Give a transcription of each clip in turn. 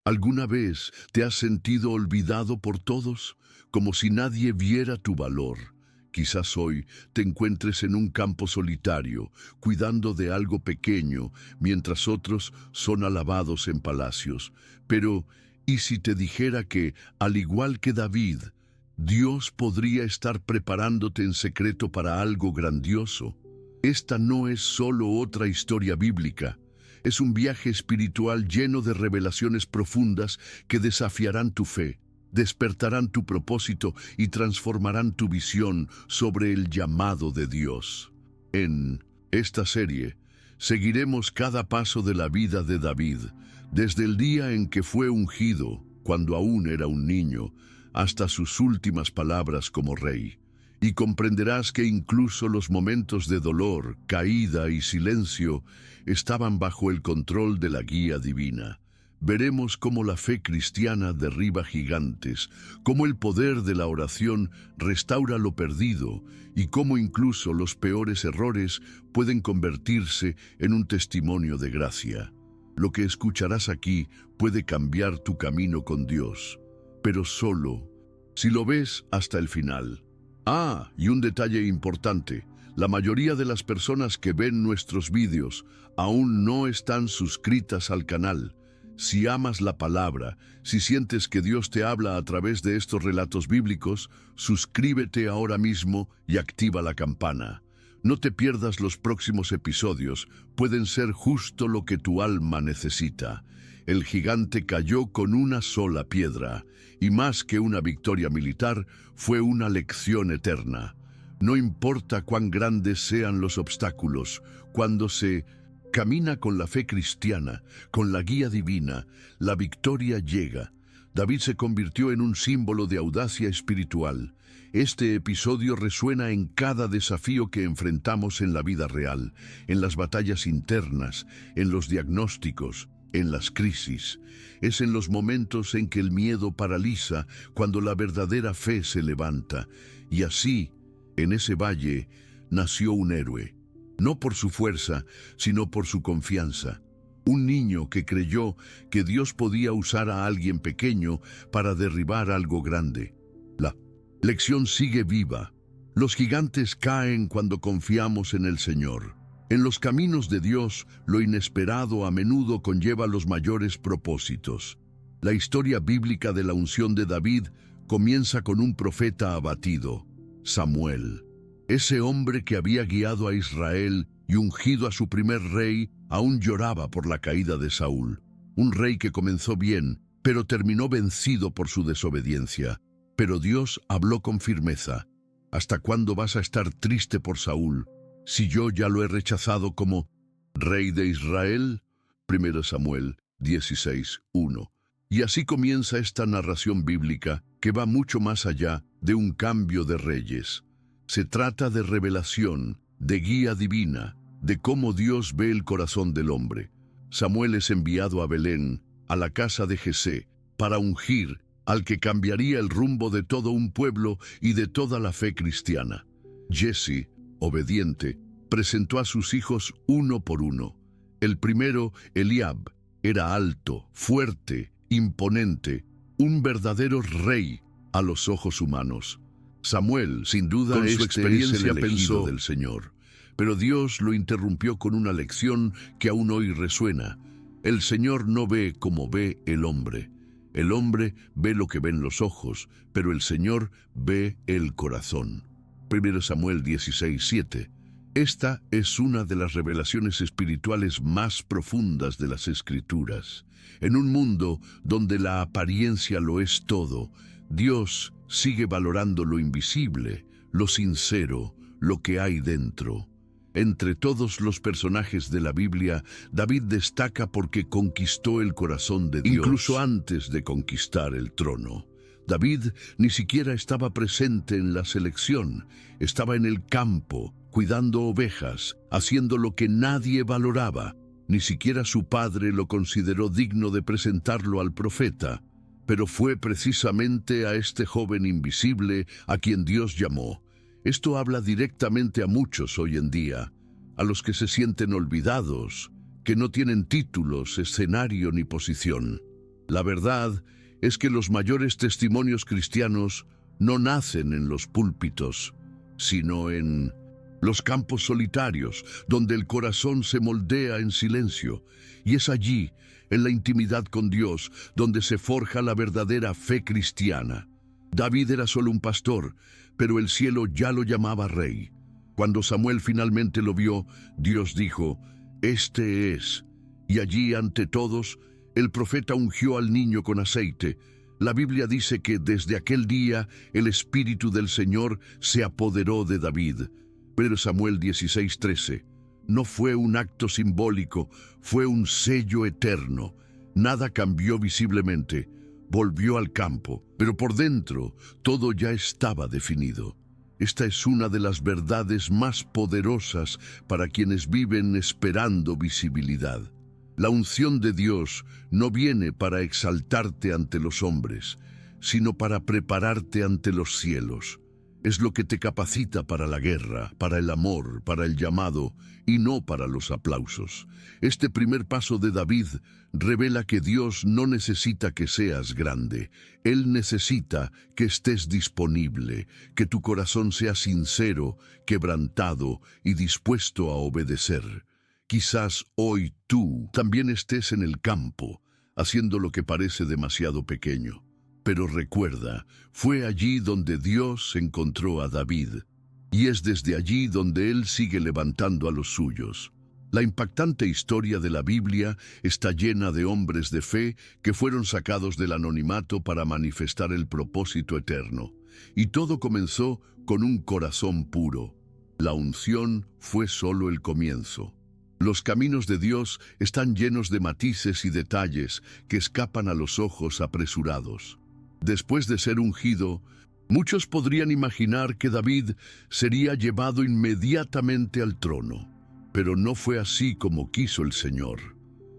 ¿Alguna vez te has sentido olvidado por todos, como si nadie viera tu valor? Quizás hoy te encuentres en un campo solitario, cuidando de algo pequeño, mientras otros son alabados en palacios. Pero, ¿y si te dijera que, al igual que David, Dios podría estar preparándote en secreto para algo grandioso? Esta no es solo otra historia bíblica. Es un viaje espiritual lleno de revelaciones profundas que desafiarán tu fe, despertarán tu propósito y transformarán tu visión sobre el llamado de Dios. En esta serie, seguiremos cada paso de la vida de David, desde el día en que fue ungido, cuando aún era un niño, hasta sus últimas palabras como rey. Y comprenderás que incluso los momentos de dolor, caída y silencio estaban bajo el control de la guía divina. Veremos cómo la fe cristiana derriba gigantes, cómo el poder de la oración restaura lo perdido y cómo incluso los peores errores pueden convertirse en un testimonio de gracia. Lo que escucharás aquí puede cambiar tu camino con Dios, pero solo si lo ves hasta el final. Y un detalle importante, la mayoría de las personas que ven nuestros vídeos aún no están suscritas al canal. Si amas la palabra, si sientes que Dios te habla a través de estos relatos bíblicos, suscríbete ahora mismo y activa la campana. No te pierdas los próximos episodios, pueden ser justo lo que tu alma necesita. El gigante cayó con una sola piedra, y más que una victoria militar, fue una lección eterna. No importa cuán grandes sean los obstáculos, cuando se camina con la fe cristiana, con la guía divina, la victoria llega. David se convirtió en un símbolo de audacia espiritual. Este episodio resuena en cada desafío que enfrentamos en la vida real, en las batallas internas, en los diagnósticos, en las crisis. Es en los momentos en que el miedo paraliza, cuando la verdadera fe se levanta. Y así, en ese valle, nació un héroe. No por su fuerza, sino por su confianza. Un niño que creyó que Dios podía usar a alguien pequeño para derribar algo grande. La lección sigue viva. Los gigantes caen cuando confiamos en el Señor. En los caminos de Dios, lo inesperado a menudo conlleva los mayores propósitos. La historia bíblica de la unción de David comienza con un profeta abatido, Samuel. Ese hombre que había guiado a Israel y ungido a su primer rey, aún lloraba por la caída de Saúl. Un rey que comenzó bien, pero terminó vencido por su desobediencia. Pero Dios habló con firmeza. ¿Hasta cuándo vas a estar triste por Saúl, si yo ya lo he rechazado como rey de Israel? 1 Samuel 16:1. Y así comienza esta narración bíblica que va mucho más allá de un cambio de reyes. Se trata de revelación, de guía divina, de cómo Dios ve el corazón del hombre. Samuel es enviado a Belén, a la casa de Jesé, para ungir al que cambiaría el rumbo de todo un pueblo y de toda la fe cristiana. Jesse, obediente, presentó a sus hijos uno por uno. El primero, Eliab, era alto, fuerte, imponente, un verdadero rey a los ojos humanos. Samuel, sin duda, con su experiencia pensó del Señor, pero Dios lo interrumpió con una lección que aún hoy resuena. El Señor no ve como ve el hombre. El hombre ve lo que ven los ojos, pero el Señor ve el corazón. 1 Samuel 16:7. Esta es una de las revelaciones espirituales más profundas de las Escrituras. En un mundo donde la apariencia lo es todo, Dios sigue valorando lo invisible, lo sincero, lo que hay dentro. Entre todos los personajes de la Biblia, David destaca porque conquistó el corazón de Dios, incluso antes de conquistar el trono. David ni siquiera estaba presente en la selección, estaba en el campo, cuidando ovejas, haciendo lo que nadie valoraba. Ni siquiera su padre lo consideró digno de presentarlo al profeta, pero fue precisamente a este joven invisible a quien Dios llamó. Esto habla directamente a muchos hoy en día, a los que se sienten olvidados, que no tienen títulos, escenario ni posición. La verdad es que los mayores testimonios cristianos no nacen en los púlpitos, sino en los campos solitarios, donde el corazón se moldea en silencio, y es allí, en la intimidad con Dios, donde se forja la verdadera fe cristiana. David era solo un pastor, pero el cielo ya lo llamaba rey. Cuando Samuel finalmente lo vio, Dios dijo, «Este es». Y allí, ante todos, el profeta ungió al niño con aceite. La Biblia dice que desde aquel día el Espíritu del Señor se apoderó de David. 1 Samuel 16:13. No fue un acto simbólico, fue un sello eterno. Nada cambió visiblemente, volvió al campo, pero por dentro todo ya estaba definido. Esta es una de las verdades más poderosas para quienes viven esperando visibilidad. La unción de Dios no viene para exaltarte ante los hombres, sino para prepararte ante los cielos. Es lo que te capacita para la guerra, para el amor, para el llamado, y no para los aplausos. Este primer paso de David revela que Dios no necesita que seas grande. Él necesita que estés disponible, que tu corazón sea sincero, quebrantado y dispuesto a obedecer. Quizás hoy tú también estés en el campo, haciendo lo que parece demasiado pequeño. Pero recuerda, fue allí donde Dios encontró a David, y es desde allí donde Él sigue levantando a los suyos. La impactante historia de la Biblia está llena de hombres de fe que fueron sacados del anonimato para manifestar el propósito eterno. Y todo comenzó con un corazón puro. La unción fue solo el comienzo. Los caminos de Dios están llenos de matices y detalles que escapan a los ojos apresurados. Después de ser ungido, muchos podrían imaginar que David sería llevado inmediatamente al trono, pero no fue así como quiso el Señor.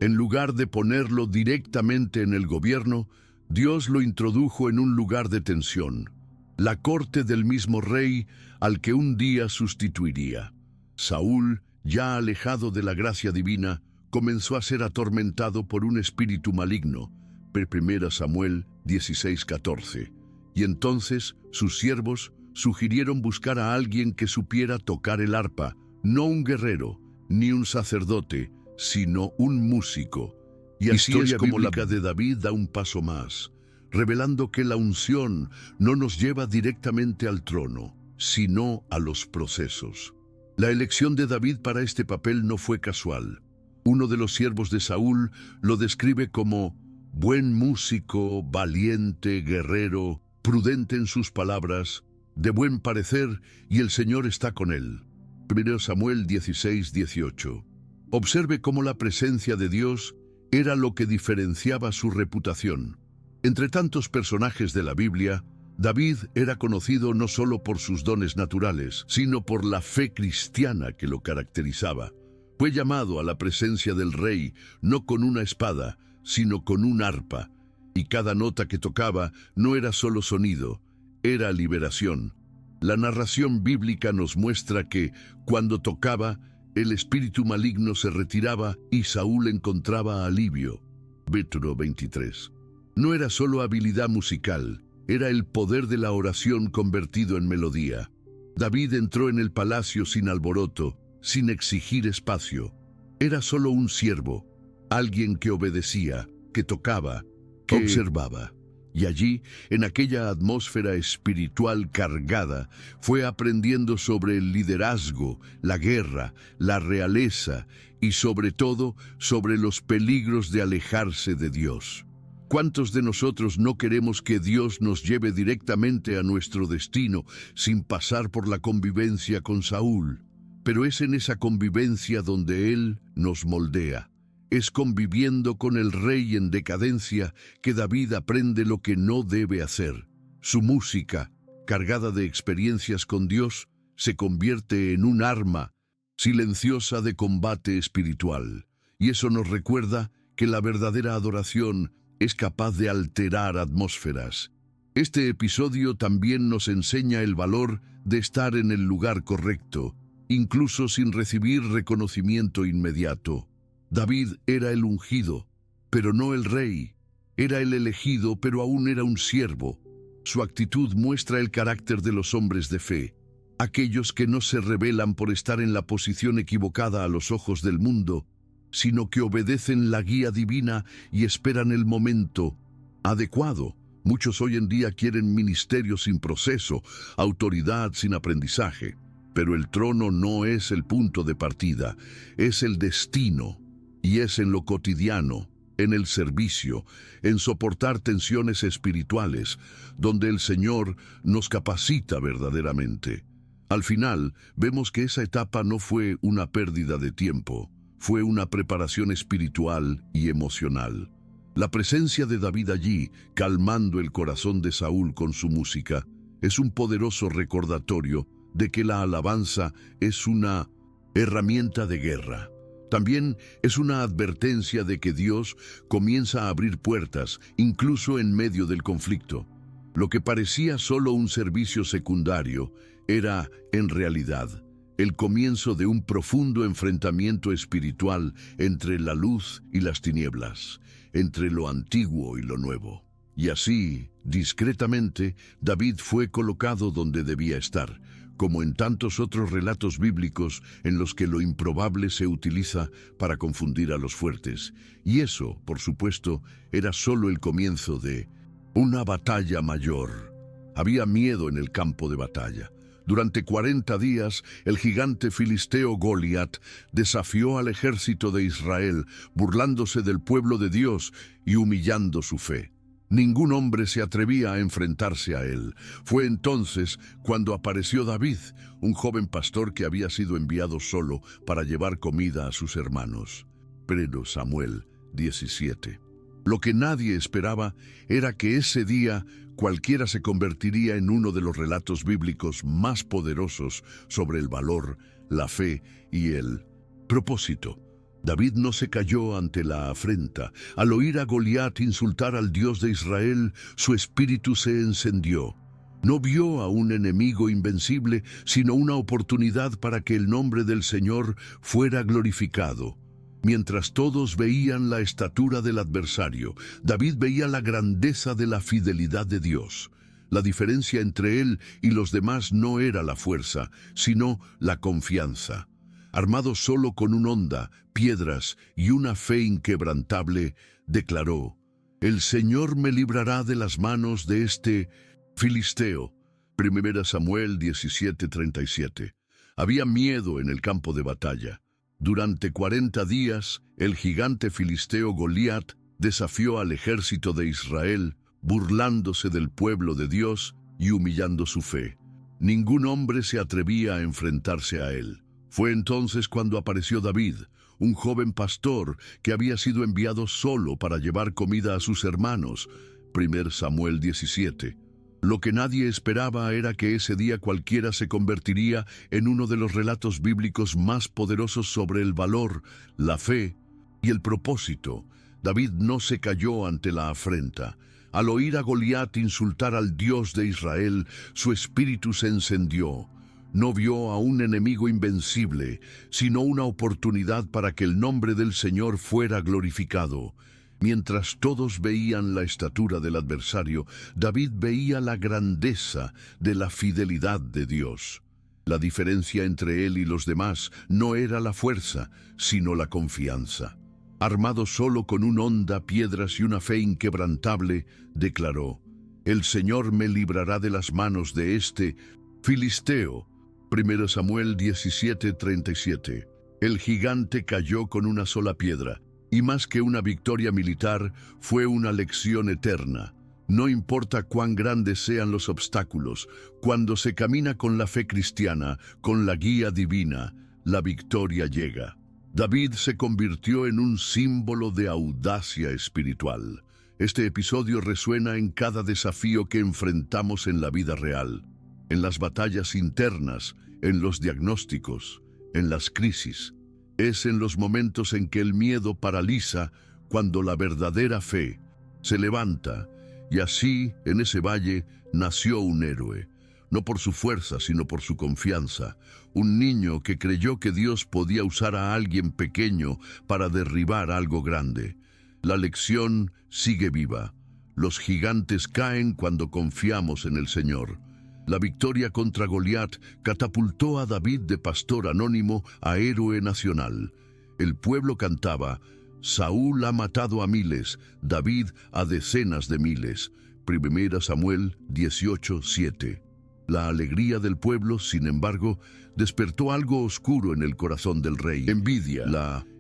En lugar de ponerlo directamente en el gobierno, Dios lo introdujo en un lugar de tensión, la corte del mismo rey al que un día sustituiría. Saúl, ya alejado de la gracia divina, comenzó a ser atormentado por un espíritu maligno. 1 Samuel 16:14. Y entonces sus siervos sugirieron buscar a alguien que supiera tocar el arpa, no un guerrero, ni un sacerdote, sino un músico. Y así es como la vida de David da un paso más, revelando que la unción no nos lleva directamente al trono, sino a los procesos. La elección de David para este papel no fue casual. Uno de los siervos de Saúl lo describe como buen músico, valiente, guerrero, prudente en sus palabras, de buen parecer, y el Señor está con él. 1 Samuel 16:18. Observe cómo la presencia de Dios era lo que diferenciaba su reputación. Entre tantos personajes de la Biblia, David era conocido no solo por sus dones naturales, sino por la fe cristiana que lo caracterizaba. Fue llamado a la presencia del rey, no con una espada, sino con un arpa, y cada nota que tocaba no era solo sonido, era liberación. La narración bíblica nos muestra que, cuando tocaba, el espíritu maligno se retiraba y Saúl encontraba alivio. Deuteronomio 23. No era solo habilidad musical, era el poder de la oración convertido en melodía. David entró en el palacio sin alboroto, sin exigir espacio. Era solo un siervo, alguien que obedecía, que tocaba, que observaba. Y allí, en aquella atmósfera espiritual cargada, fue aprendiendo sobre el liderazgo, la guerra, la realeza y sobre todo sobre los peligros de alejarse de Dios. ¿Cuántos de nosotros no queremos que Dios nos lleve directamente a nuestro destino sin pasar por la convivencia con Saúl? Pero es en esa convivencia donde Él nos moldea. Es conviviendo con el rey en decadencia que David aprende lo que no debe hacer. Su música, cargada de experiencias con Dios, se convierte en un arma silenciosa de combate espiritual. Y eso nos recuerda que la verdadera adoración es capaz de alterar atmósferas. Este episodio también nos enseña el valor de estar en el lugar correcto, incluso sin recibir reconocimiento inmediato. David era el ungido, pero no el rey. Era el elegido, pero aún era un siervo. Su actitud muestra el carácter de los hombres de fe, aquellos que no se rebelan por estar en la posición equivocada a los ojos del mundo, sino que obedecen la guía divina y esperan el momento adecuado. Muchos hoy en día quieren ministerio sin proceso, autoridad sin aprendizaje, pero el trono no es el punto de partida, es el destino, y es en lo cotidiano, en el servicio, en soportar tensiones espirituales, donde el Señor nos capacita verdaderamente. Al final, vemos que esa etapa no fue una pérdida de tiempo, fue una preparación espiritual y emocional. La presencia de David allí, calmando el corazón de Saúl con su música, es un poderoso recordatorio de que la alabanza es una herramienta de guerra. También es una advertencia de que Dios comienza a abrir puertas, incluso en medio del conflicto. Lo que parecía solo un servicio secundario era, en realidad, el comienzo de un profundo enfrentamiento espiritual entre la luz y las tinieblas, entre lo antiguo y lo nuevo. Y así, discretamente, David fue colocado donde debía estar, como en tantos otros relatos bíblicos en los que lo improbable se utiliza para confundir a los fuertes. Y eso, por supuesto, era solo el comienzo de una batalla mayor. Había miedo en el campo de batalla. Durante 40 días, el gigante filisteo Goliat desafió al ejército de Israel, burlándose del pueblo de Dios y humillando su fe. Ningún hombre se atrevía a enfrentarse a él. Fue entonces cuando apareció David, un joven pastor que había sido enviado solo para llevar comida a sus hermanos. 1 Samuel 17. Lo que nadie esperaba era que ese día cualquiera se convertiría en uno de los relatos bíblicos más poderosos sobre el valor, la fe y el propósito. David no se cayó ante la afrenta. Al oír a Goliat insultar al Dios de Israel, su espíritu se encendió. No vio a un enemigo invencible, sino una oportunidad para que el nombre del Señor fuera glorificado. Mientras todos veían la estatura del adversario, David veía la grandeza de la fidelidad de Dios. La diferencia entre él y los demás no era la fuerza, sino la confianza. Armado solo con un honda, piedras y una fe inquebrantable, declaró: «El Señor me librará de las manos de este filisteo». 1 Samuel 17:37. Había miedo en el campo de batalla. Durante 40 días, el gigante filisteo Goliat desafió al ejército de Israel, burlándose del pueblo de Dios y humillando su fe. Ningún hombre se atrevía a enfrentarse a él. Fue entonces cuando apareció David, un joven pastor que había sido enviado solo para llevar comida a sus hermanos. 1 Samuel 17. Lo que nadie esperaba era que ese día cualquiera se convertiría en uno de los relatos bíblicos más poderosos sobre el valor, la fe y el propósito. David no se cayó ante la afrenta. Al oír a Goliat insultar al Dios de Israel, su espíritu se encendió. No vio a un enemigo invencible, sino una oportunidad para que el nombre del Señor fuera glorificado. Mientras todos veían la estatura del adversario, David veía la grandeza de la fidelidad de Dios. La diferencia entre él y los demás no era la fuerza, sino la confianza. Armado solo con un honda, piedras y una fe inquebrantable, declaró: «El Señor me librará de las manos de este filisteo». 1 Samuel 17:37. El gigante cayó con una sola piedra. Y más que una victoria militar, fue una lección eterna. No importa cuán grandes sean los obstáculos, cuando se camina con la fe cristiana, con la guía divina, la victoria llega. David se convirtió en un símbolo de audacia espiritual. Este episodio resuena en cada desafío que enfrentamos en la vida real, en las batallas internas, en los diagnósticos, en las crisis. Es en los momentos en que el miedo paraliza cuando la verdadera fe se levanta, y así, en ese valle, nació un héroe, no por su fuerza, sino por su confianza, un niño que creyó que Dios podía usar a alguien pequeño para derribar algo grande. La lección sigue viva. Los gigantes caen cuando confiamos en el Señor. La victoria contra Goliat catapultó a David de pastor anónimo a héroe nacional. El pueblo cantaba: Saúl ha matado a miles, David a decenas de miles. 1 Samuel 18:7. La alegría del pueblo, sin embargo, despertó algo oscuro en el corazón del rey. Envidia.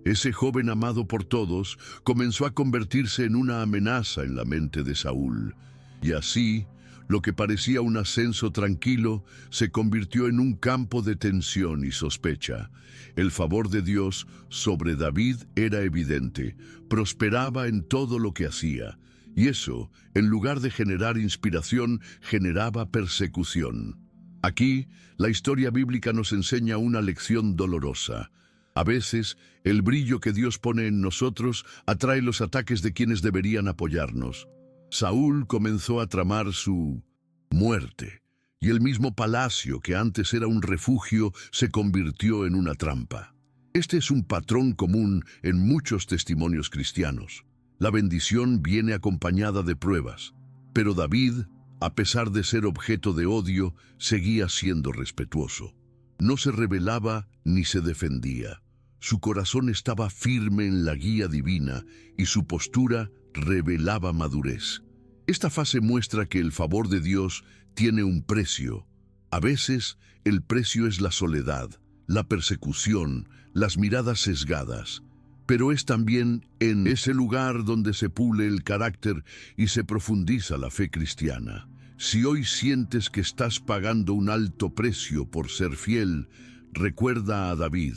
Ese joven amado por todos comenzó a convertirse en una amenaza en la mente de Saúl. Y así, lo que parecía un ascenso tranquilo se convirtió en un campo de tensión y sospecha. El favor de Dios sobre David era evidente, prosperaba en todo lo que hacía. Y eso, en lugar de generar inspiración, generaba persecución. Aquí, la historia bíblica nos enseña una lección dolorosa. A veces, el brillo que Dios pone en nosotros atrae los ataques de quienes deberían apoyarnos. Saúl comenzó a tramar su muerte, y el mismo palacio que antes era un refugio se convirtió en una trampa. Este es un patrón común en muchos testimonios cristianos. La bendición viene acompañada de pruebas, pero David, a pesar de ser objeto de odio, seguía siendo respetuoso. No se rebelaba ni se defendía. Su corazón estaba firme en la guía divina y su postura revelaba madurez. Esta fase muestra que el favor de Dios tiene un precio. A veces, el precio es la soledad, la persecución, las miradas sesgadas. Pero es también en ese lugar donde se pule el carácter y se profundiza la fe cristiana. Si hoy sientes que estás pagando un alto precio por ser fiel, recuerda a David.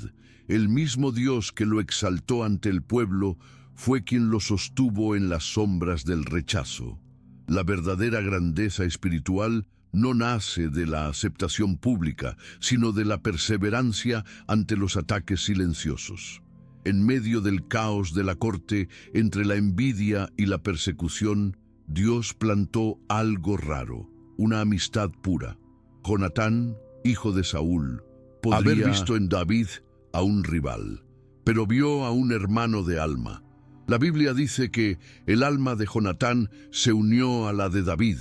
El mismo Dios que lo exaltó ante el pueblo fue quien lo sostuvo en las sombras del rechazo. La verdadera grandeza espiritual no nace de la aceptación pública, sino de la perseverancia ante los ataques silenciosos. En medio del caos de la corte, entre la envidia y la persecución, Dios plantó algo raro, una amistad pura. Jonatán, hijo de Saúl, podría haber visto en David a un rival, pero vio a un hermano de alma. La Biblia dice que el alma de Jonatán se unió a la de David.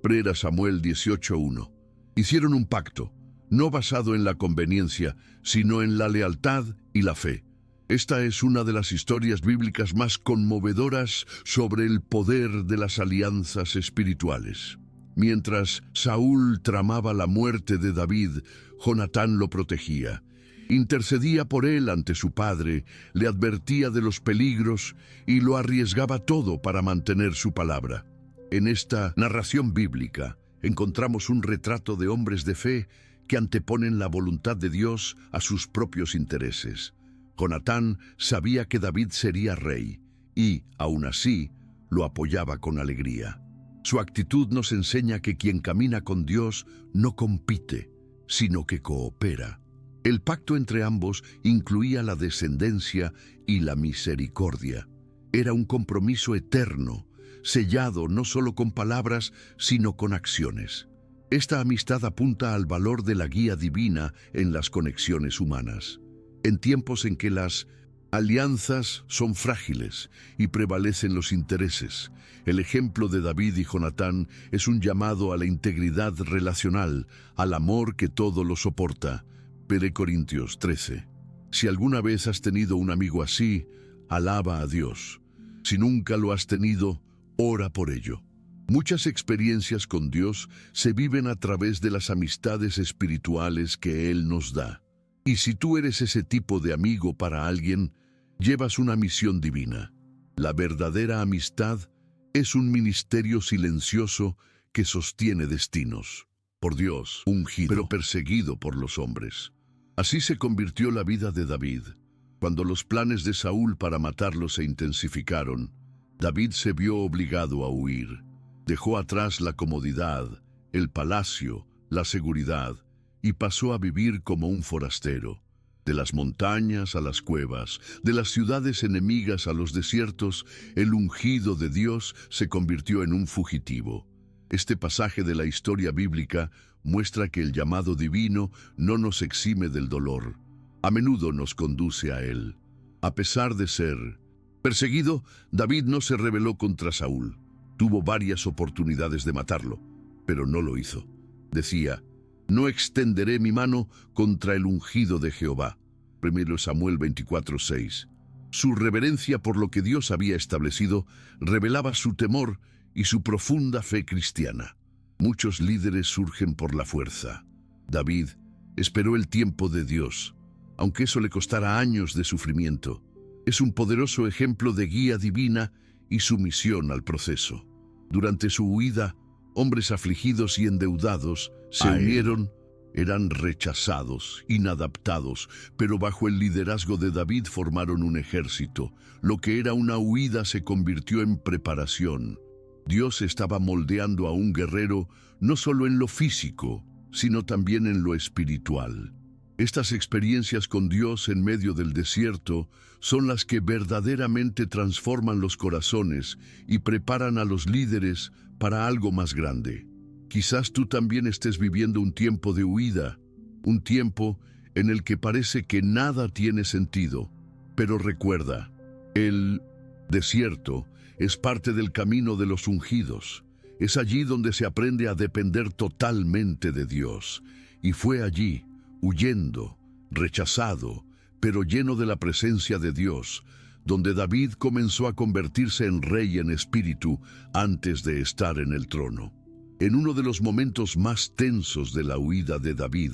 1 Samuel 18:1. Hicieron un pacto, no basado en la conveniencia, sino en la lealtad y la fe. Esta es una de las historias bíblicas más conmovedoras sobre el poder de las alianzas espirituales. Mientras Saúl tramaba la muerte de David, Jonatán lo protegía. Intercedía por él ante su padre, le advertía de los peligros y lo arriesgaba todo para mantener su palabra. En esta narración bíblica encontramos un retrato de hombres de fe que anteponen la voluntad de Dios a sus propios intereses. Jonatán sabía que David sería rey y, aún así, lo apoyaba con alegría. Su actitud nos enseña que quien camina con Dios no compite, sino que coopera. El pacto entre ambos incluía la descendencia y la misericordia. Era un compromiso eterno, sellado no solo con palabras, sino con acciones. Esta amistad apunta al valor de la guía divina en las conexiones humanas. En tiempos en que las alianzas son frágiles y prevalecen los intereses, el ejemplo de David y Jonatán es un llamado a la integridad relacional, al amor que todo lo soporta. 1 Corintios 13. Si alguna vez has tenido un amigo así, alaba a Dios. Si nunca lo has tenido, ora por ello. Muchas experiencias con Dios se viven a través de las amistades espirituales que Él nos da. Y si tú eres ese tipo de amigo para alguien, llevas una misión divina. La verdadera amistad es un ministerio silencioso que sostiene destinos. Por Dios, ungido, pero perseguido por los hombres. Así se convirtió la vida de David. Cuando los planes de Saúl para matarlo se intensificaron, David se vio obligado a huir. Dejó atrás la comodidad, el palacio, la seguridad, y pasó a vivir como un forastero. De las montañas a las cuevas, de las ciudades enemigas a los desiertos, el ungido de Dios se convirtió en un fugitivo. Este pasaje de la historia bíblica muestra que el llamado divino no nos exime del dolor. A menudo nos conduce a él. A pesar de ser Perseguido, David no se rebeló contra Saúl. Tuvo varias oportunidades de matarlo, pero no lo hizo. Decía: no extenderé mi mano contra el ungido de Jehová. 1 Samuel 24:6. Su reverencia por lo que Dios había establecido revelaba su temor y su profunda fe cristiana. Muchos líderes surgen por la fuerza. David esperó el tiempo de Dios, aunque eso le costara años de sufrimiento. Es un poderoso ejemplo de guía divina y sumisión al proceso. Durante su huida, hombres afligidos y endeudados se unieron. Eran rechazados, inadaptados, pero bajo el liderazgo de David formaron un ejército. Lo que era una huida se convirtió en preparación. Dios estaba moldeando a un guerrero no solo en lo físico, sino también en lo espiritual. Estas experiencias con Dios en medio del desierto son las que verdaderamente transforman los corazones y preparan a los líderes para algo más grande. Quizás tú también estés viviendo un tiempo de huida, un tiempo en el que parece que nada tiene sentido. Pero recuerda, el desierto es parte del camino de los ungidos. Es allí donde se aprende a depender totalmente de Dios. Y fue allí, huyendo, rechazado, pero lleno de la presencia de Dios, donde David comenzó a convertirse en rey en espíritu antes de estar en el trono. En uno de los momentos más tensos de la huida de David,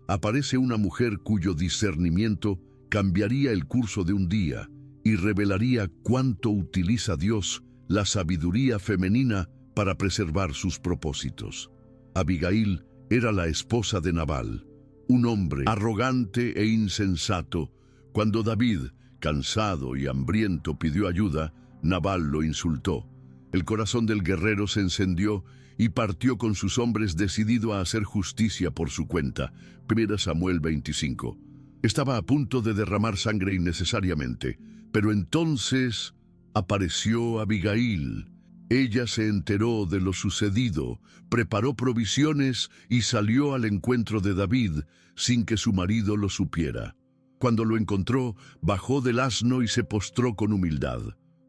aparece una mujer cuyo discernimiento cambiaría el curso de un día y revelaría cuánto utiliza Dios la sabiduría femenina para preservar sus propósitos. Abigail era la esposa de Nabal, un hombre arrogante e insensato. Cuando David, cansado y hambriento, pidió ayuda, Nabal lo insultó. El corazón del guerrero se encendió y partió con sus hombres decidido a hacer justicia por su cuenta. 1 Samuel 25. Estaba a punto de derramar sangre innecesariamente, pero entonces apareció Abigail. Ella se enteró de lo sucedido, preparó provisiones y salió al encuentro de David sin que su marido lo supiera. Cuando lo encontró, bajó del asno y se postró con humildad.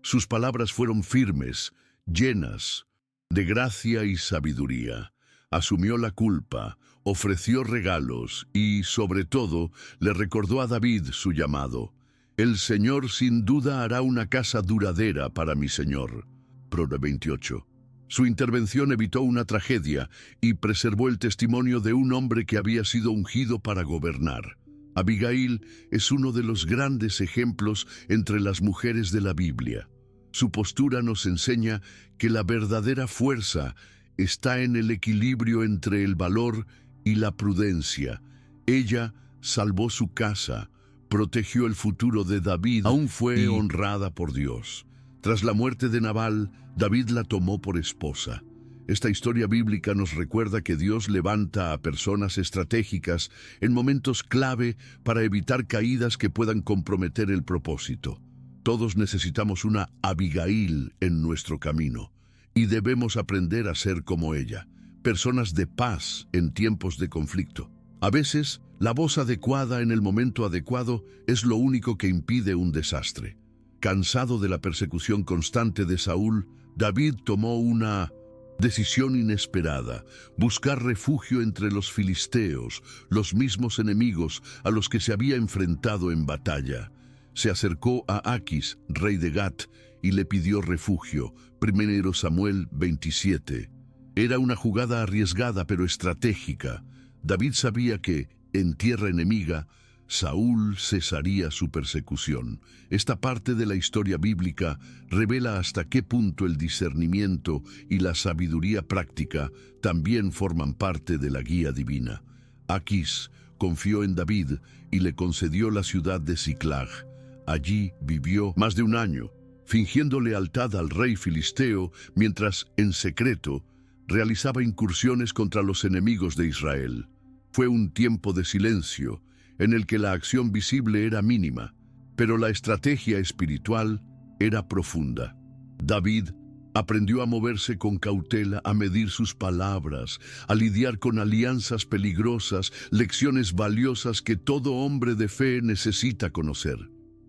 Sus palabras fueron firmes, llenas de gracia y sabiduría. Asumió la culpa, ofreció regalos y, sobre todo, le recordó a David su llamado. El Señor sin duda hará una casa duradera para mi Señor. Proverbios 28. Su intervención evitó una tragedia y preservó el testimonio de un hombre que había sido ungido para gobernar. Abigail es uno de los grandes ejemplos entre las mujeres de la Biblia. Su postura nos enseña que la verdadera fuerza está en el equilibrio entre el valor y la prudencia. Ella salvó su casa, protegió el futuro de David, aún fue honrada por Dios. Tras la muerte de Nabal, David la tomó por esposa. Esta historia bíblica nos recuerda que Dios levanta a personas estratégicas en momentos clave para evitar caídas que puedan comprometer el propósito. Todos necesitamos una Abigail en nuestro camino y debemos aprender a ser como ella, personas de paz en tiempos de conflicto. A veces, la voz adecuada en el momento adecuado es lo único que impide un desastre. Cansado de la persecución constante de Saúl, David tomó una decisión inesperada: buscar refugio entre los filisteos, los mismos enemigos a los que se había enfrentado en batalla. Se acercó a Aquis, rey de Gat, y le pidió refugio. 1 Samuel 27. Era una jugada arriesgada pero estratégica. David sabía que, en tierra enemiga, Saúl cesaría su persecución. Esta parte de la historia bíblica revela hasta qué punto el discernimiento y la sabiduría práctica también forman parte de la guía divina. Aquis confió en David y le concedió la ciudad de Siclag. Allí vivió más de un año, fingiendo lealtad al rey filisteo, mientras, en secreto, realizaba incursiones contra los enemigos de Israel. Fue un tiempo de silencio, en el que la acción visible era mínima, pero la estrategia espiritual era profunda. David aprendió a moverse con cautela, a medir sus palabras, a lidiar con alianzas peligrosas, lecciones valiosas que todo hombre de fe necesita conocer.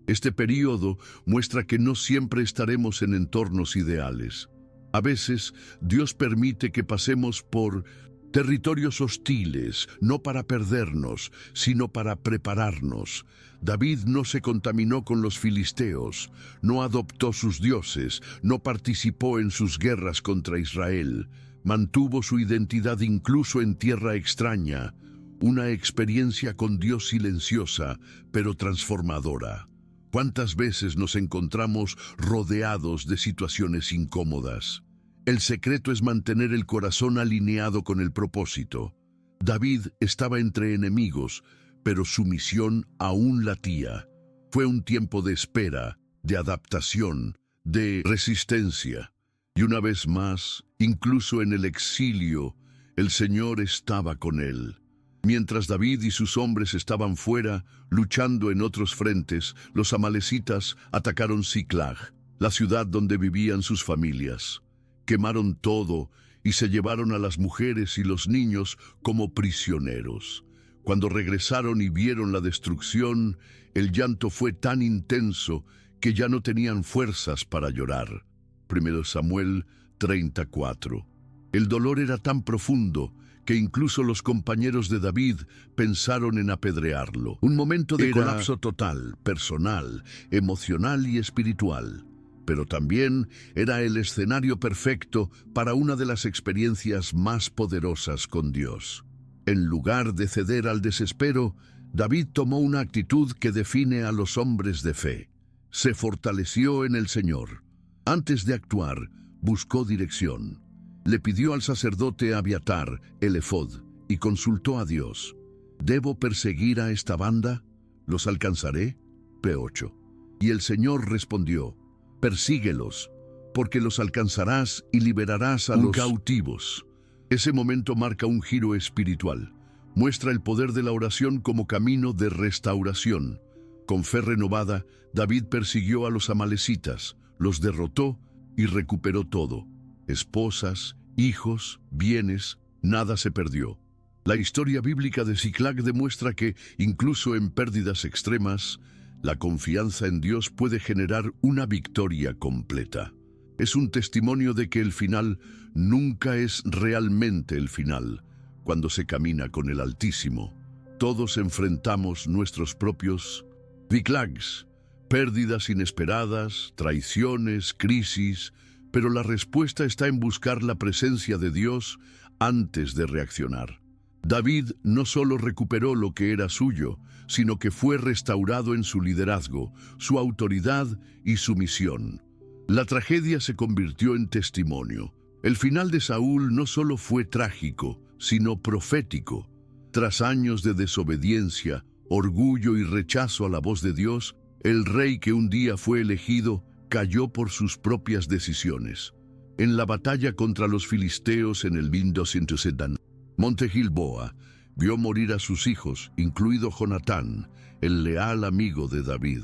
Este período muestra que no siempre estaremos en entornos ideales. A veces, Dios permite que pasemos por territorios hostiles, no para perdernos, sino para prepararnos. David no se contaminó con los filisteos, no adoptó sus dioses, no participó en sus guerras contra Israel. Mantuvo su identidad incluso en tierra extraña, una experiencia con Dios silenciosa, pero transformadora. ¿Cuántas veces nos encontramos rodeados de situaciones incómodas? El secreto es mantener el corazón alineado con el propósito. David estaba entre enemigos, pero su misión aún latía. Fue un tiempo de espera, de adaptación, de resistencia. Y una vez más, incluso en el exilio, el Señor estaba con él. Mientras David y sus hombres estaban fuera, luchando en otros frentes, los amalecitas atacaron Siclag, la ciudad donde vivían sus familias. Quemaron todo y se llevaron a las mujeres y los niños como prisioneros. Cuando regresaron y vieron la destrucción, el llanto fue tan intenso que ya no tenían fuerzas para llorar. 1 Samuel 34. El dolor era tan profundo que incluso los compañeros de David pensaron en apedrearlo. Un momento de colapso total, personal, emocional y espiritual. Pero también era el escenario perfecto para una de las experiencias más poderosas con Dios. En lugar de ceder al desespero, David tomó una actitud que define a los hombres de fe. Se fortaleció en el Señor. Antes de actuar, buscó dirección. Le pidió al sacerdote Abiatar el efod y consultó a Dios. ¿Debo perseguir a esta banda? ¿Los alcanzaré? P8. Y el Señor respondió: persíguelos, porque los alcanzarás y liberarás a los cautivos. Ese momento marca un giro espiritual. Muestra el poder de la oración como camino de restauración. Con fe renovada, David persiguió a los amalecitas, los derrotó y recuperó todo. Esposas, hijos, bienes, nada se perdió. La historia bíblica de Siclag demuestra que, incluso en pérdidas extremas, la confianza en Dios puede generar una victoria completa. Es un testimonio de que el final nunca es realmente el final. Cuando se camina con el Altísimo, todos enfrentamos nuestros propios Siclags, pérdidas inesperadas, traiciones, crisis, pero la respuesta está en buscar la presencia de Dios antes de reaccionar. David no solo recuperó lo que era suyo, sino que fue restaurado en su liderazgo, su autoridad y su misión. La tragedia se convirtió en testimonio. El final de Saúl no solo fue trágico, sino profético. Tras años de desobediencia, orgullo y rechazo a la voz de Dios, el rey que un día fue elegido cayó por sus propias decisiones. En la batalla contra los filisteos en el 1270, Monte Gilboa vio morir a sus hijos, incluido Jonatán, el leal amigo de David.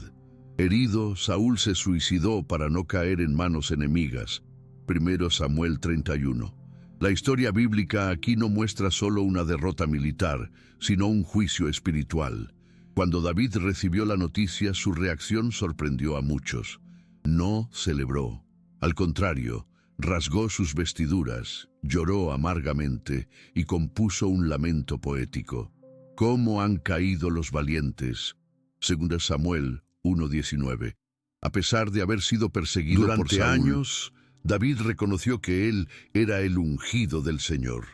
Herido, Saúl se suicidó para no caer en manos enemigas. 1 Samuel 31. La historia bíblica aquí no muestra solo una derrota militar, sino un juicio espiritual. Cuando David recibió la noticia, su reacción sorprendió a muchos. No celebró. Al contrario, rasgó sus vestiduras, lloró amargamente y compuso un lamento poético. ¿Cómo han caído los valientes? 2 Samuel 1:19. A pesar de haber sido perseguido durante años, David reconoció que él era el ungido del Señor.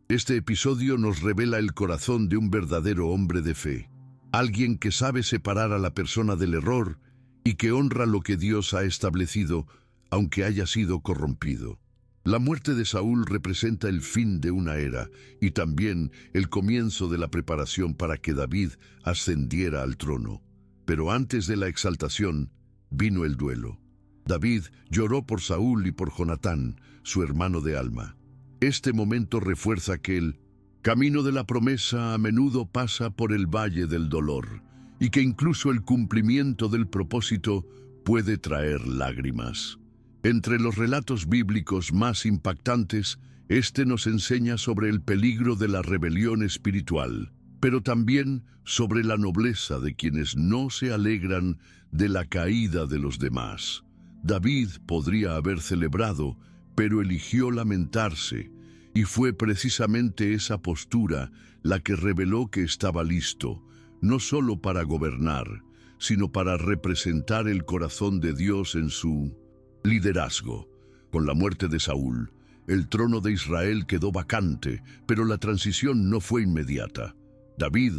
Este episodio nos revela el corazón de un verdadero hombre de fe, alguien que sabe separar a la persona del error y que honra lo que Dios ha establecido, aunque haya sido corrompido. La muerte de Saúl representa el fin de una era y también el comienzo de la preparación para que David ascendiera al trono. Pero antes de la exaltación, vino el duelo. David lloró por Saúl y por Jonatán, su hermano de alma. Este momento refuerza que el camino de la promesa a menudo pasa por el valle del dolor, y que incluso el cumplimiento del propósito puede traer lágrimas. Entre los relatos bíblicos más impactantes, este nos enseña sobre el peligro de la rebelión espiritual. pero también sobre la nobleza de quienes no se alegran de la caída de los demás. David podría haber celebrado, pero eligió lamentarse, y fue precisamente esa postura la que reveló que estaba listo, no solo para gobernar, sino para representar el corazón de Dios en su liderazgo. Con la muerte de Saúl, el trono de Israel quedó vacante, pero la transición no fue inmediata. David,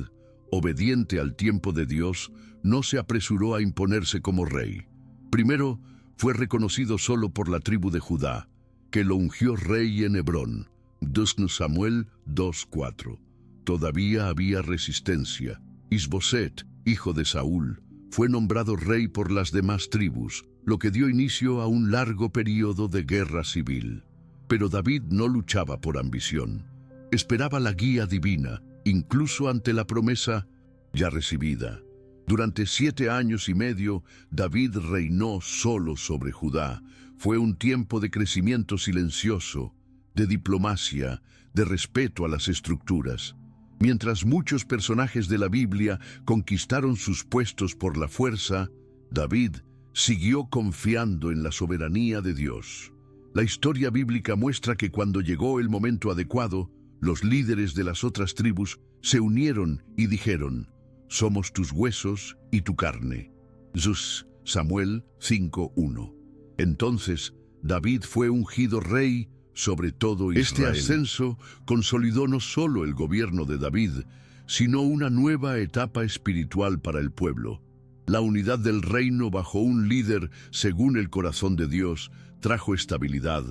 obediente al tiempo de Dios, no se apresuró a imponerse como rey. Primero, fue reconocido solo por la tribu de Judá, que lo ungió rey en Hebrón. 2 Samuel 2:4. Todavía había resistencia. Isboset, hijo de Saúl, fue nombrado rey por las demás tribus, lo que dio inicio a un largo período de guerra civil. Pero David no luchaba por ambición. Esperaba la guía divina, incluso ante la promesa ya recibida. Durante 7 años y medio, David reinó solo sobre Judá. Fue un tiempo de crecimiento silencioso, de diplomacia, de respeto a las estructuras. Mientras muchos personajes de la Biblia conquistaron sus puestos por la fuerza, David siguió confiando en la soberanía de Dios. La historia bíblica muestra que cuando llegó el momento adecuado, los líderes de las otras tribus se unieron y dijeron: «Somos tus huesos y tu carne». 2 Samuel 5:1. Entonces, David fue ungido rey sobre todo Israel. Este ascenso consolidó no solo el gobierno de David, sino una nueva etapa espiritual para el pueblo. La unidad del reino bajo un líder según el corazón de Dios trajo estabilidad,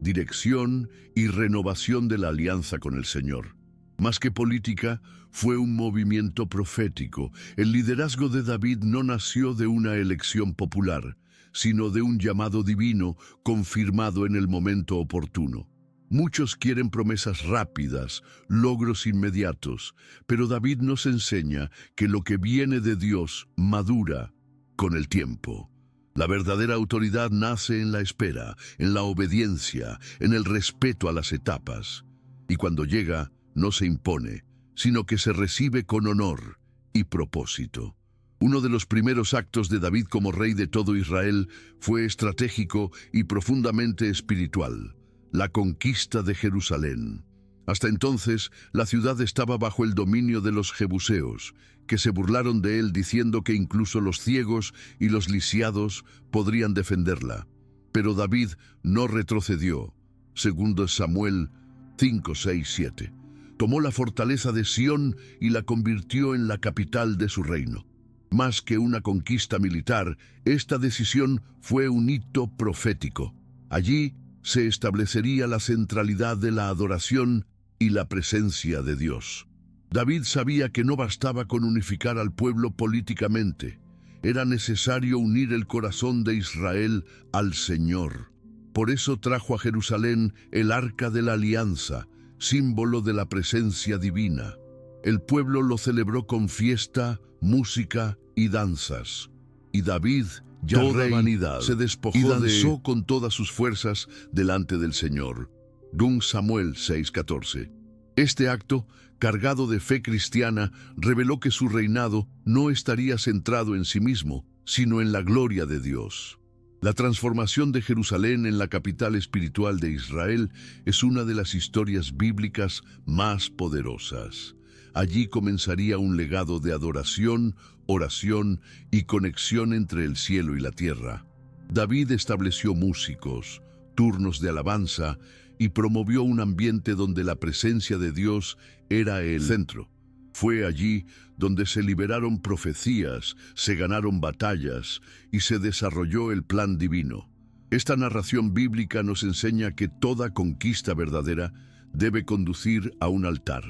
dirección y renovación de la alianza con el Señor. Más que política, fue un movimiento profético. El liderazgo de David no nació de una elección popular, sino de un llamado divino confirmado en el momento oportuno. Muchos quieren promesas rápidas, logros inmediatos, pero David nos enseña que lo que viene de Dios madura con el tiempo. La verdadera autoridad nace en la espera, en la obediencia, en el respeto a las etapas. Y cuando llega, no se impone, sino que se recibe con honor y propósito. Uno de los primeros actos de David como rey de todo Israel fue estratégico y profundamente espiritual: la conquista de Jerusalén. Hasta entonces, la ciudad estaba bajo el dominio de los jebuseos, que se burlaron de él diciendo que incluso los ciegos y los lisiados podrían defenderla. Pero David no retrocedió. 2 Samuel 5, 6, 7. Tomó la fortaleza de Sión y la convirtió en la capital de su reino. Más que una conquista militar, esta decisión fue un hito profético. Allí se establecería la centralidad de la adoración y la presencia de Dios. David sabía que no bastaba con unificar al pueblo políticamente. Era necesario unir el corazón de Israel al Señor. Por eso trajo a Jerusalén el Arca de la Alianza, símbolo de la presencia divina. El pueblo lo celebró con fiesta, música y danzas. Y David, ya Toda rey, vanidad se despojó y danzó con todas sus fuerzas delante del Señor. 2 Samuel 6:14. Este acto, cargado de fe cristiana, reveló que su reinado no estaría centrado en sí mismo, sino en la gloria de Dios. La transformación de Jerusalén en la capital espiritual de Israel es una de las historias bíblicas más poderosas. Allí comenzaría un legado de adoración, oración y conexión entre el cielo y la tierra. David estableció músicos, turnos de alabanza y promovió un ambiente donde la presencia de Dios era el centro. Fue allí donde se liberaron profecías, se ganaron batallas y se desarrolló el plan divino. Esta narración bíblica nos enseña que toda conquista verdadera debe conducir a un altar,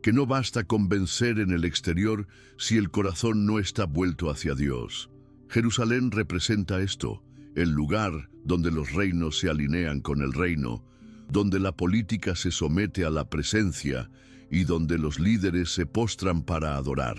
que no basta con vencer en el exterior si el corazón no está vuelto hacia Dios. Jerusalén representa esto, el lugar donde los reinos se alinean con el reino, donde la política se somete a la presencia y donde los líderes se postran para adorar.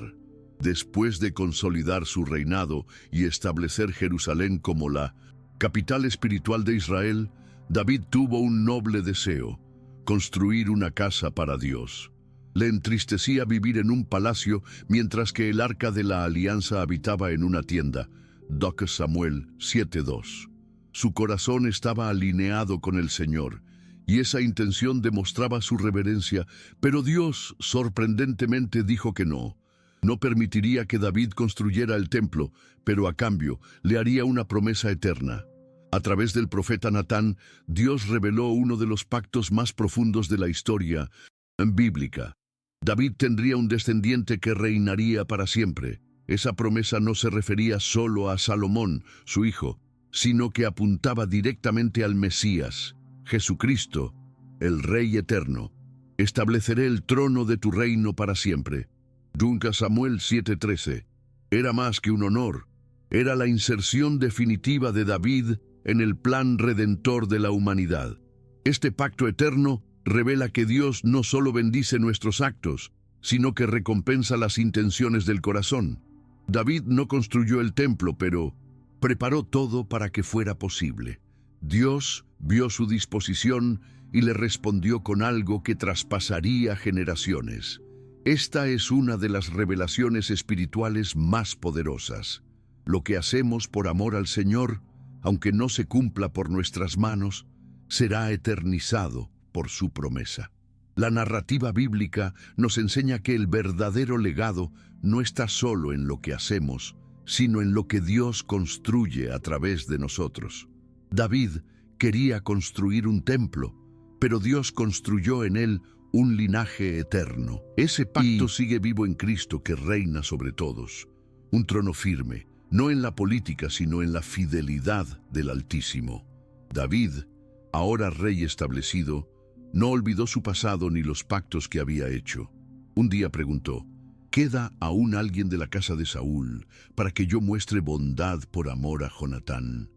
Después de consolidar su reinado y establecer Jerusalén como la capital espiritual de Israel, David tuvo un noble deseo: construir una casa para Dios. Le entristecía vivir en un palacio mientras que el arca de la alianza habitaba en una tienda. 2 Samuel 7:2. Su corazón estaba alineado con el Señor, y esa intención demostraba su reverencia, pero Dios sorprendentemente dijo que no. No permitiría que David construyera el templo, pero a cambio le haría una promesa eterna. A través del profeta Natán, Dios reveló uno de los pactos más profundos de la historia bíblica. David tendría un descendiente que reinaría para siempre. Esa promesa no se refería solo a Salomón, su hijo, sino que apuntaba directamente al Mesías, Jesucristo, el Rey eterno. Estableceré el trono de tu reino para siempre. 2 Samuel 7:13. Era más que un honor. Era la inserción definitiva de David en el plan redentor de la humanidad. Este pacto eterno revela que Dios no solo bendice nuestros actos, sino que recompensa las intenciones del corazón. David no construyó el templo, pero preparó todo para que fuera posible. Dios vio su disposición y le respondió con algo que traspasaría generaciones. Esta es una de las revelaciones espirituales más poderosas. Lo que hacemos por amor al Señor, aunque no se cumpla por nuestras manos, será eternizado por su promesa. La narrativa bíblica nos enseña que el verdadero legado no está solo en lo que hacemos, sino en lo que Dios construye a través de nosotros. David quería construir un templo, pero Dios construyó en él un linaje eterno. Ese pacto sigue vivo en Cristo, que reina sobre todos. Un trono firme, no en la política, sino en la fidelidad del Altísimo. David, ahora rey establecido, no olvidó su pasado ni los pactos que había hecho. Un día preguntó: ¿queda aún alguien de la casa de Saúl para que yo muestre bondad por amor a Jonatán?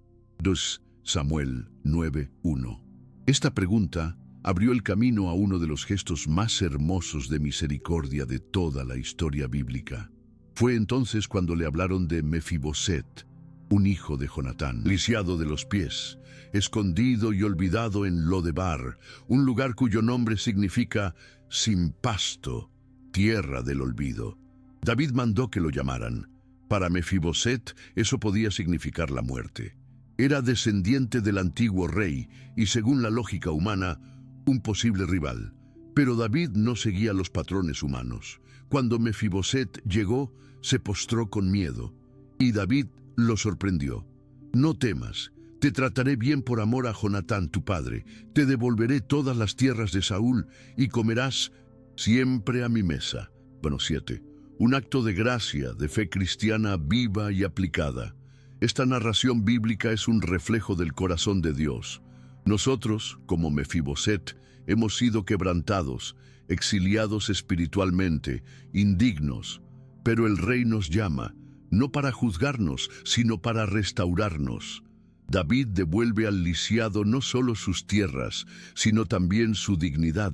2 Samuel 9:1. Esta pregunta abrió el camino a uno de los gestos más hermosos de misericordia de toda la historia bíblica. Fue entonces cuando le hablaron de Mefiboset, un hijo de Jonatán, lisiado de los pies, escondido y olvidado en Lodebar, un lugar cuyo nombre significa sin pasto, tierra del olvido. David mandó que lo llamaran. Para Mefiboset eso podía significar la muerte. Era descendiente del antiguo rey y, según la lógica humana, un posible rival. Pero David no seguía los patrones humanos. Cuando Mefiboset llegó, se postró con miedo, y David lo sorprendió. No temas, te trataré bien por amor a Jonatán tu padre, te devolveré todas las tierras de Saúl y comerás siempre a mi mesa. 7. Un acto de gracia, de fe cristiana viva y aplicada. Esta narración bíblica es un reflejo del corazón de Dios. Nosotros, como Mefiboset, hemos sido quebrantados, exiliados espiritualmente, indignos, pero el Rey nos llama, no para juzgarnos, sino para restaurarnos. David devuelve al lisiado no solo sus tierras, sino también su dignidad.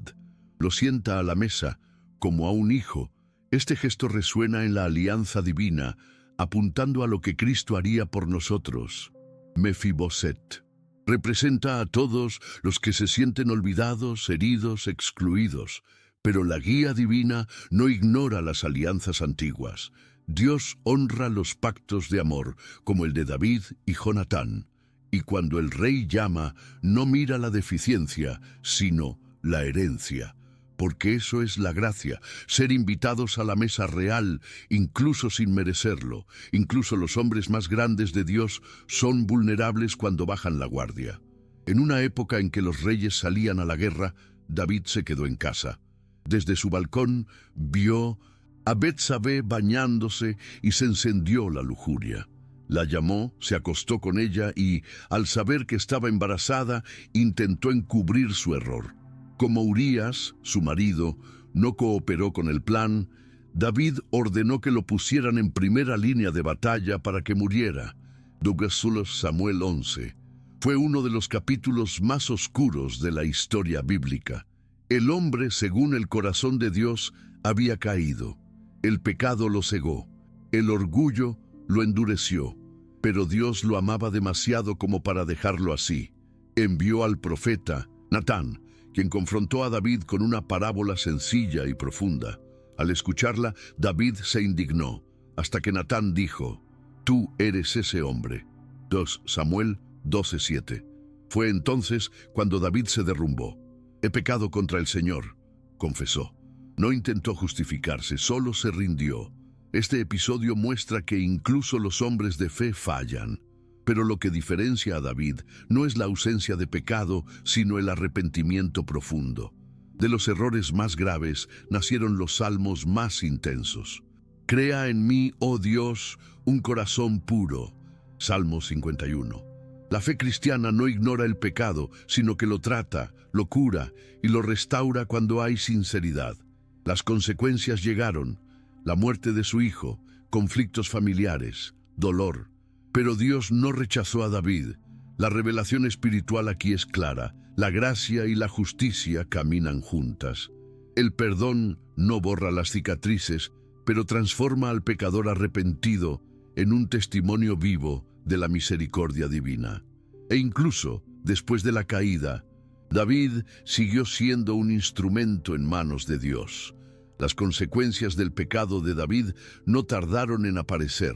Lo sienta a la mesa, como a un hijo. Este gesto resuena en la alianza divina, apuntando a lo que Cristo haría por nosotros. Mefiboset representa a todos los que se sienten olvidados, heridos, excluidos, pero la guía divina no ignora las alianzas antiguas. Dios honra los pactos de amor, como el de David y Jonatán, y cuando el rey llama, no mira la deficiencia, sino la herencia. Porque eso es la gracia, ser invitados a la mesa real, incluso sin merecerlo. Incluso los hombres más grandes de Dios son vulnerables cuando bajan la guardia. En una época en que los reyes salían a la guerra, David se quedó en casa. Desde su balcón vio a Betsabé bañándose y se encendió la lujuria. La llamó, se acostó con ella y, al saber que estaba embarazada, intentó encubrir su error. Como Urías, su marido, no cooperó con el plan, David ordenó que lo pusieran en primera línea de batalla para que muriera. 2 Samuel 11. Fue uno de los capítulos más oscuros de la historia bíblica. El hombre, según el corazón de Dios, había caído. El pecado lo cegó. El orgullo lo endureció. Pero Dios lo amaba demasiado como para dejarlo así. Envió al profeta Natán, quien confrontó a David con una parábola sencilla y profunda. Al escucharla, David se indignó, hasta que Natán dijo: «Tú eres ese hombre». 2 Samuel 12:7. Fue entonces cuando David se derrumbó. «He pecado contra el Señor», confesó. No intentó justificarse, solo se rindió. Este episodio muestra que incluso los hombres de fe fallan. Pero lo que diferencia a David no es la ausencia de pecado, sino el arrepentimiento profundo. De los errores más graves nacieron los salmos más intensos. «Crea en mí, oh Dios, un corazón puro». Salmo 51. La fe cristiana no ignora el pecado, sino que lo trata, lo cura y lo restaura cuando hay sinceridad. Las consecuencias llegaron: la muerte de su hijo, conflictos familiares, dolor. Pero Dios no rechazó a David. La revelación espiritual aquí es clara: la gracia y la justicia caminan juntas. El perdón no borra las cicatrices, pero transforma al pecador arrepentido en un testimonio vivo de la misericordia divina. E incluso, después de la caída, David siguió siendo un instrumento en manos de Dios. Las consecuencias del pecado de David no tardaron en aparecer.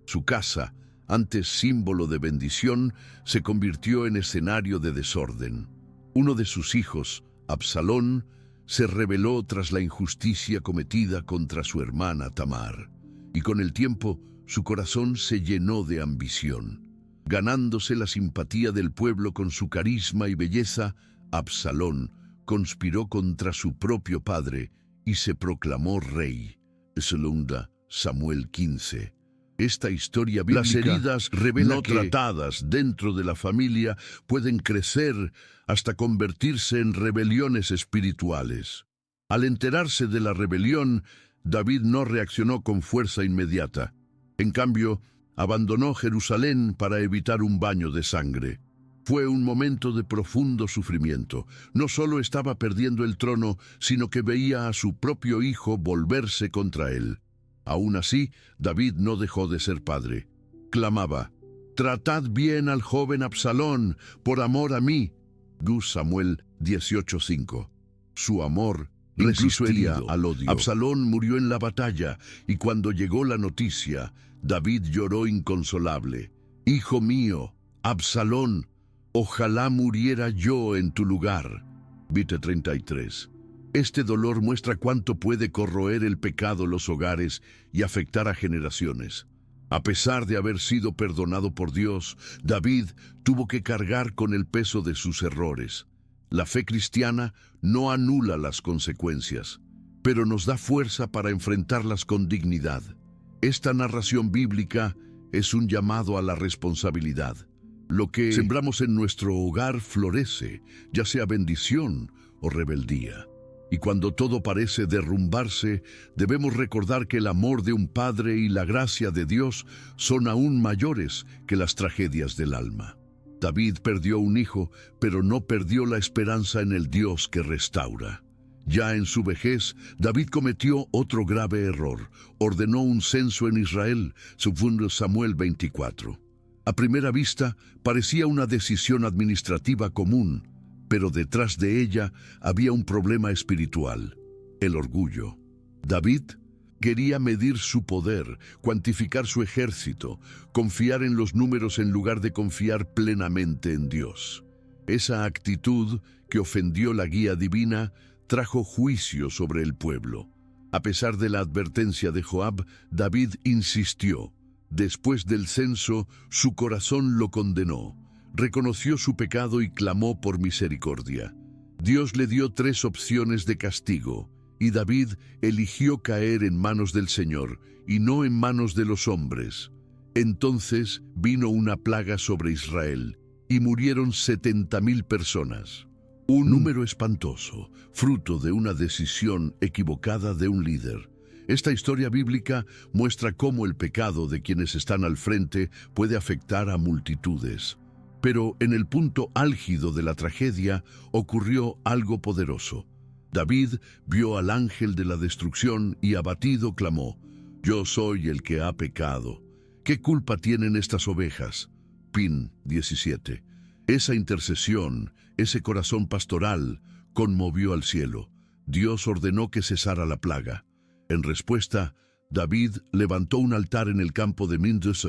Su casa, antes símbolo de bendición, se convirtió en escenario de desorden. Uno de sus hijos, Absalón, se rebeló tras la injusticia cometida contra su hermana Tamar, y con el tiempo su corazón se llenó de ambición. Ganándose la simpatía del pueblo con su carisma y belleza, Absalón conspiró contra su propio padre y se proclamó rey. 2 Samuel 15. Esta historia bíblica, las heridas no tratadas dentro de la familia pueden crecer hasta convertirse en rebeliones espirituales. Al enterarse de la rebelión, David no reaccionó con fuerza inmediata. En cambio, abandonó Jerusalén para evitar un baño de sangre. Fue un momento de profundo sufrimiento. No solo estaba perdiendo el trono, sino que veía a su propio hijo volverse contra él. Aún así, David no dejó de ser padre. Clamaba: «Tratad bien al joven Absalón, por amor a mí». 2 Samuel 18:5. Su amor resistía al odio. Absalón murió en la batalla, y cuando llegó la noticia, David lloró inconsolable: «Hijo mío, Absalón, ojalá muriera yo en tu lugar». Vite 33. Este dolor muestra cuánto puede corroer el pecado los hogares y afectar a generaciones. A pesar de haber sido perdonado por Dios, David tuvo que cargar con el peso de sus errores. La fe cristiana no anula las consecuencias, pero nos da fuerza para enfrentarlas con dignidad. Esta narración bíblica es un llamado a la responsabilidad. Lo que sembramos en nuestro hogar florece, ya sea bendición o rebeldía. Y cuando todo parece derrumbarse, debemos recordar que el amor de un padre y la gracia de Dios son aún mayores que las tragedias del alma. David perdió un hijo, pero no perdió la esperanza en el Dios que restaura. Ya en su vejez, David cometió otro grave error. Ordenó un censo en Israel, según Samuel 24. A primera vista, parecía una decisión administrativa común, pero detrás de ella había un problema espiritual: el orgullo. David quería medir su poder, cuantificar su ejército, confiar en los números en lugar de confiar plenamente en Dios. Esa actitud, que ofendió la guía divina, trajo juicio sobre el pueblo. A pesar de la advertencia de Joab, David insistió. Después del censo, su corazón lo condenó. Reconoció su pecado y clamó por misericordia. Dios le dio 3 opciones de castigo, y David eligió caer en manos del Señor y no en manos de los hombres. Entonces vino una plaga sobre Israel, y murieron 70,000 personas. Un número espantoso, fruto de una decisión equivocada de un líder. Esta historia bíblica muestra cómo el pecado de quienes están al frente puede afectar a multitudes. Pero en el punto álgido de la tragedia ocurrió algo poderoso. David vio al ángel de la destrucción y abatido clamó: «Yo soy el que ha pecado. ¿Qué culpa tienen estas ovejas?». Pin 17. Esa intercesión, ese corazón pastoral, conmovió al cielo. Dios ordenó que cesara la plaga. En respuesta, David levantó un altar en el campo de Mindes,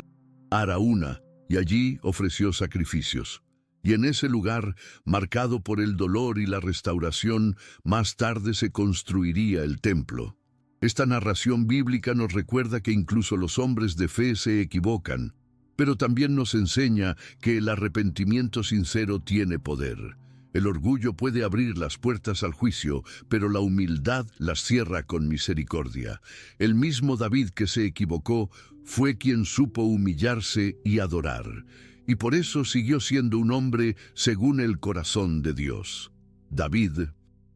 Araúna, y allí ofreció sacrificios. Y en ese lugar, marcado por el dolor y la restauración, más tarde se construiría el templo. Esta narración bíblica nos recuerda que incluso los hombres de fe se equivocan, pero también nos enseña que el arrepentimiento sincero tiene poder. El orgullo puede abrir las puertas al juicio, pero la humildad las cierra con misericordia. El mismo David que se equivocó fue quien supo humillarse y adorar, y por eso siguió siendo un hombre según el corazón de Dios. David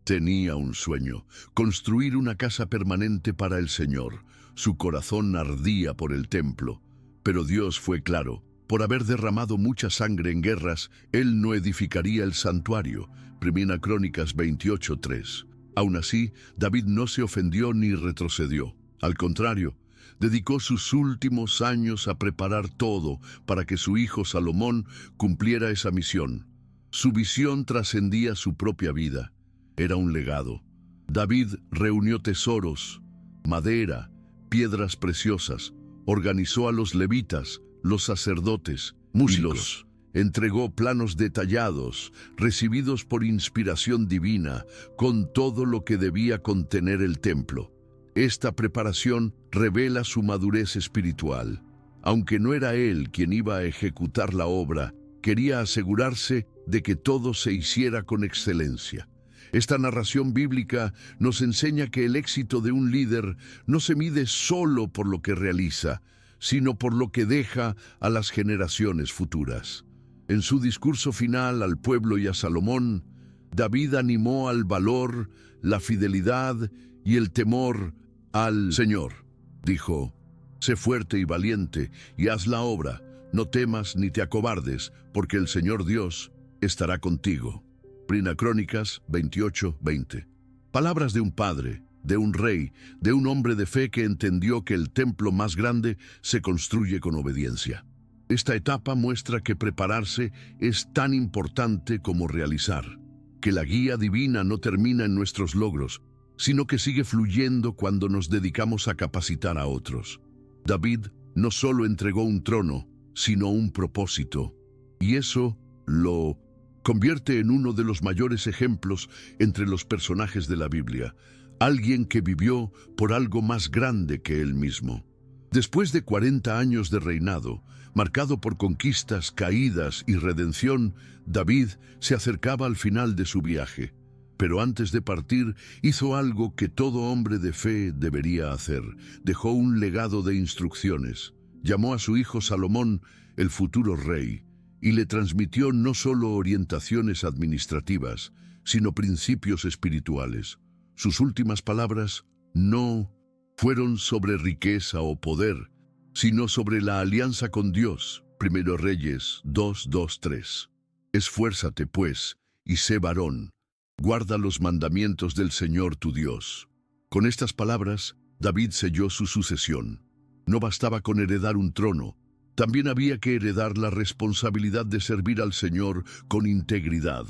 tenía un sueño: construir una casa permanente para el Señor. Su corazón ardía por el templo, pero Dios fue claro. Por haber derramado mucha sangre en guerras, él no edificaría el santuario. Primera Crónicas 28:3. Aún así, David no se ofendió ni retrocedió. Al contrario, dedicó sus últimos años a preparar todo para que su hijo Salomón cumpliera esa misión. Su visión trascendía su propia vida. Era un legado. David reunió tesoros, madera, piedras preciosas, organizó a los levitas, los sacerdotes, músicos, entregó planos detallados, recibidos por inspiración divina, con todo lo que debía contener el templo. Esta preparación revela su madurez espiritual. Aunque no era él quien iba a ejecutar la obra, quería asegurarse de que todo se hiciera con excelencia. Esta narración bíblica nos enseña que el éxito de un líder no se mide solo por lo que realiza, sino por lo que deja a las generaciones futuras. En su discurso final al pueblo y a Salomón, David animó al valor, la fidelidad y el temor al Señor. Dijo: «Sé fuerte y valiente y haz la obra, no temas ni te acobardes, porque el Señor Dios estará contigo». Primera Crónicas 28:20. Palabras de un padre, de un rey, de un hombre de fe que entendió que el templo más grande se construye con obediencia. Esta etapa muestra que prepararse es tan importante como realizar, que la guía divina no termina en nuestros logros, sino que sigue fluyendo cuando nos dedicamos a capacitar a otros. David no solo entregó un trono, sino un propósito, y eso lo convierte en uno de los mayores ejemplos entre los personajes de la Biblia. Alguien que vivió por algo más grande que él mismo. Después de 40 años de reinado, marcado por conquistas, caídas y redención, David se acercaba al final de su viaje. Pero antes de partir, hizo algo que todo hombre de fe debería hacer. Dejó un legado de instrucciones. Llamó a su hijo Salomón, el futuro rey, y le transmitió no solo orientaciones administrativas, sino principios espirituales. Sus últimas palabras no fueron sobre riqueza o poder, sino sobre la alianza con Dios. Primero Reyes 2:2-3. Esfuérzate, pues, y sé varón. Guarda los mandamientos del Señor tu Dios. Con estas palabras, David selló su sucesión. No bastaba con heredar un trono, también había que heredar la responsabilidad de servir al Señor con integridad.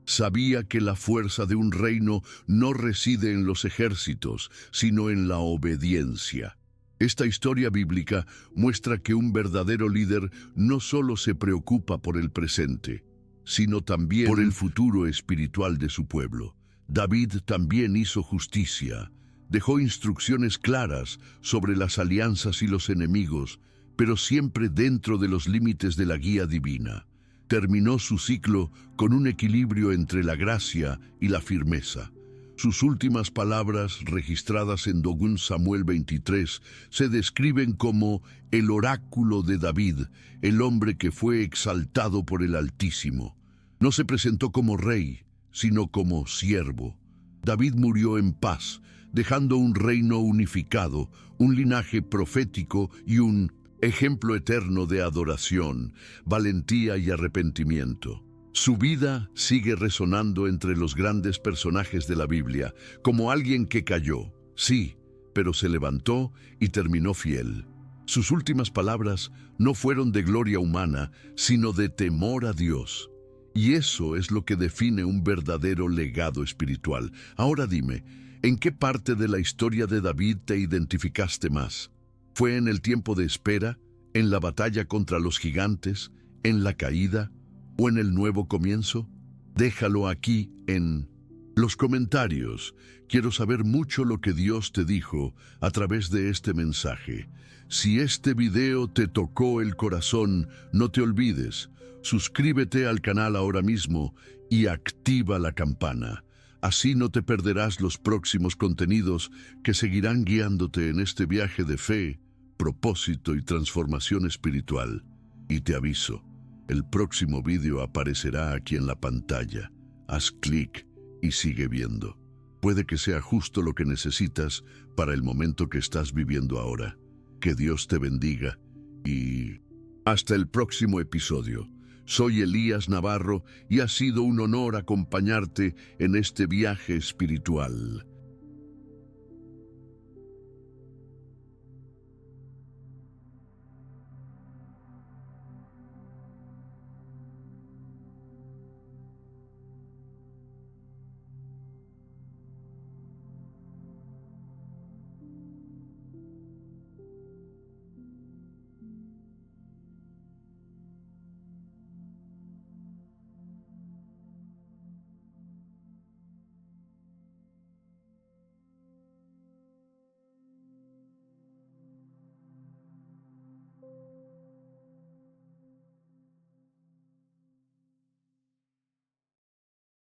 Sabía que la fuerza de un reino no reside en los ejércitos, sino en la obediencia. Esta historia bíblica muestra que un verdadero líder no solo se preocupa por el presente, sino también por el futuro espiritual de su pueblo. David también hizo justicia, dejó instrucciones claras sobre las alianzas y los enemigos, pero siempre dentro de los límites de la guía divina. Terminó su ciclo con un equilibrio entre la gracia y la firmeza. Sus últimas palabras, registradas en 2 Samuel 23, se describen como el oráculo de David, el hombre que fue exaltado por el Altísimo. No se presentó como rey, sino como siervo. David murió en paz, dejando un reino unificado, un linaje profético y un ejemplo eterno de adoración, valentía y arrepentimiento. Su vida sigue resonando entre los grandes personajes de la Biblia, como alguien que cayó, sí, pero se levantó y terminó fiel. Sus últimas palabras no fueron de gloria humana, sino de temor a Dios. Y eso es lo que define un verdadero legado espiritual. Ahora dime, ¿en qué parte de la historia de David te identificaste más? ¿Fue en el tiempo de espera, en la batalla contra los gigantes, en la caída o en el nuevo comienzo? Déjalo aquí en los comentarios. Quiero saber mucho lo que Dios te dijo a través de este mensaje. Si este video te tocó el corazón, no te olvides, suscríbete al canal ahora mismo y activa la campana. Así no te perderás los próximos contenidos que seguirán guiándote en este viaje de fe, propósito y transformación espiritual. Y te aviso, el próximo video aparecerá aquí en la pantalla. Haz clic y sigue viendo. Puede que sea justo lo que necesitas para el momento que estás viviendo ahora. Que Dios te bendiga y hasta el próximo episodio. Soy Elías Navarro y ha sido un honor acompañarte en este viaje espiritual.